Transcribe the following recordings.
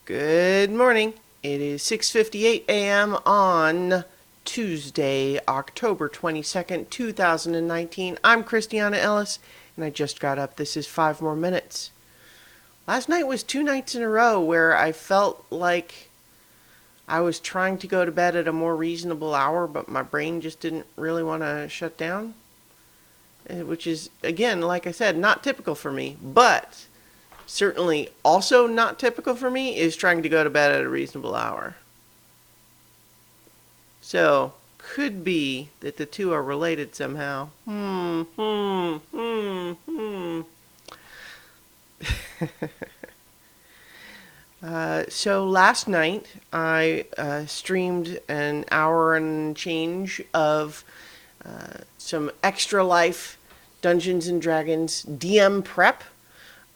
Good morning. It is 6:58 a.m. on Tuesday, October 22nd, 2019. I'm Christiana Ellis, and I just got up. This is 5 more minutes. Last night was 2 nights in a row where I felt like I was trying to go to bed at a more reasonable hour, but my brain just didn't really want to shut down, which is, again, like I said, not typical for me, but certainly also not typical for me is trying to go to bed at a reasonable hour. So, could be that the two are related somehow. So last night I streamed an hour and change of some Extra Life Dungeons and Dragons DM prep.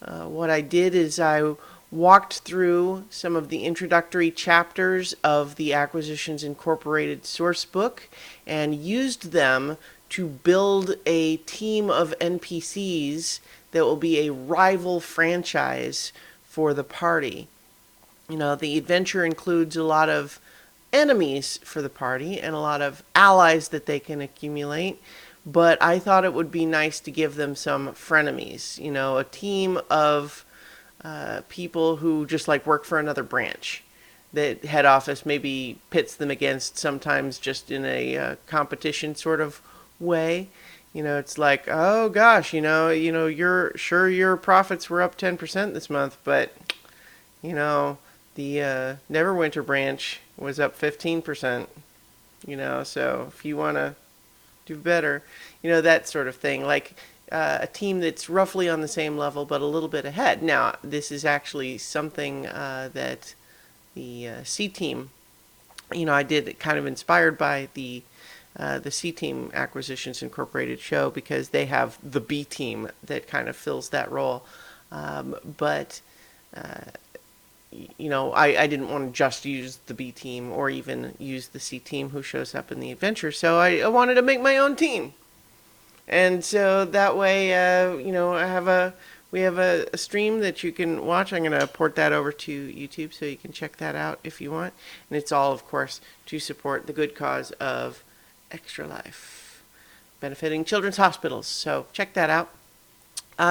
What I did is I walked through some of the introductory chapters of the Acquisitions Incorporated source book and used them to build a team of NPCs that will be a rival franchise for the party. You know, the adventure includes a lot of enemies for the party and a lot of allies that they can accumulate. But I thought it would be nice to give them some frenemies. You know, a team of people who just like work for another branch. That head office maybe pits them against sometimes just in a competition sort of way. You know, it's like, oh gosh, you're sure your profits were up 10% this month, but you know, the Neverwinter branch was up 15%, so if you want to do better, that sort of thing. Like a team that's roughly on the same level but a little bit ahead. Now, this is actually something that the C team, I did it kind of inspired by the C Team Acquisitions Incorporated show because they have the B team that kind of fills that role. But I didn't want to just use the B team or even use the C team who shows up in the adventure. So I wanted to make my own team. And so that way, we have a stream that you can watch. I'm going to port that over to YouTube so you can check that out if you want. And it's all, of course, to support the good cause of Extra Life, benefiting children's hospitals. So check that out.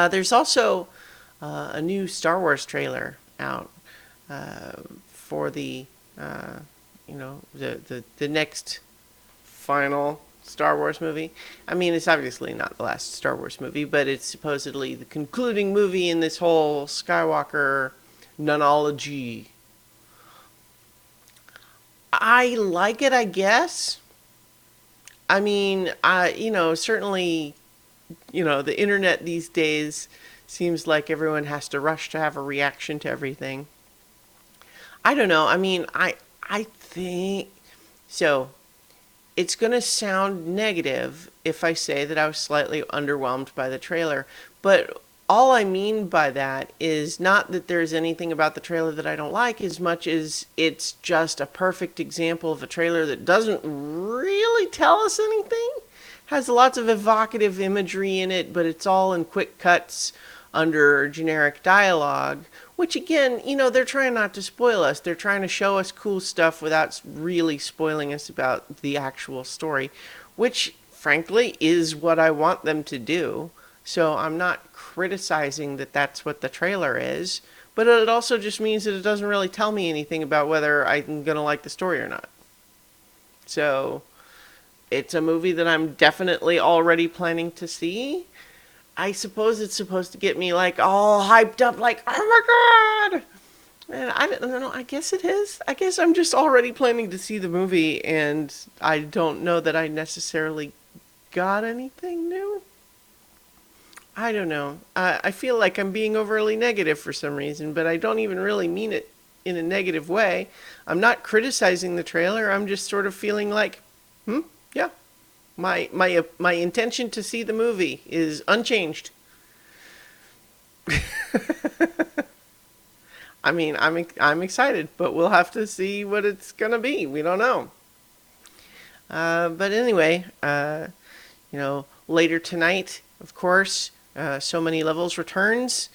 There's also a new Star Wars trailer out for the the next final Star Wars movie. I mean, it's obviously not the last Star Wars movie, but it's supposedly the concluding movie in this whole Skywalker nonology. I like it, I guess. I mean, certainly, the internet these days seems like everyone has to rush to have a reaction to everything. I don't know. I mean, I think so. It's going to sound negative if I say that I was slightly underwhelmed by the trailer, but all I mean by that is not that there's anything about the trailer that I don't like as much as it's just a perfect example of a trailer that doesn't really tell us anything. Has lots of evocative imagery in it, but it's all in quick cuts under generic dialogue, which again, they're trying not to spoil us. They're trying to show us cool stuff without really spoiling us about the actual story, which frankly is what I want them to do. So I'm not criticizing that that's what the trailer is, but it also just means that it doesn't really tell me anything about whether I'm going to like the story or not. So it's a movie that I'm definitely already planning to see. I suppose it's supposed to get me like all hyped up, like, oh my god! And I don't know, I guess it is. I guess I'm just already planning to see the movie, and I don't know that I necessarily got anything new. I don't know. I feel like I'm being overly negative for some reason, but I don't even really mean it in a negative way. I'm not criticizing the trailer, I'm just sort of feeling like, yeah. My intention to see the movie is unchanged. I mean, I'm excited, but we'll have to see what it's gonna be. We don't know. But anyway, later tonight, of course, So Many Levels returns.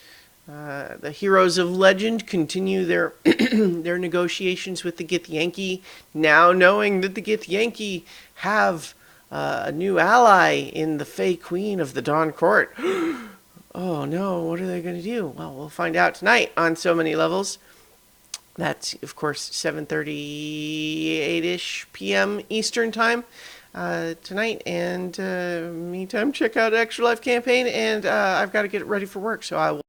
The heroes of legend continue their their negotiations with the Githyanki, now knowing that the Githyanki have a new ally in the Fey Queen of the Dawn Court. Oh no, what are they going to do? Well, we'll find out tonight on So Many Levels. That's, of course, 7:38-ish p.m. Eastern Time tonight. And meantime, check out Extra Life Campaign. And I've got to get ready for work, so I will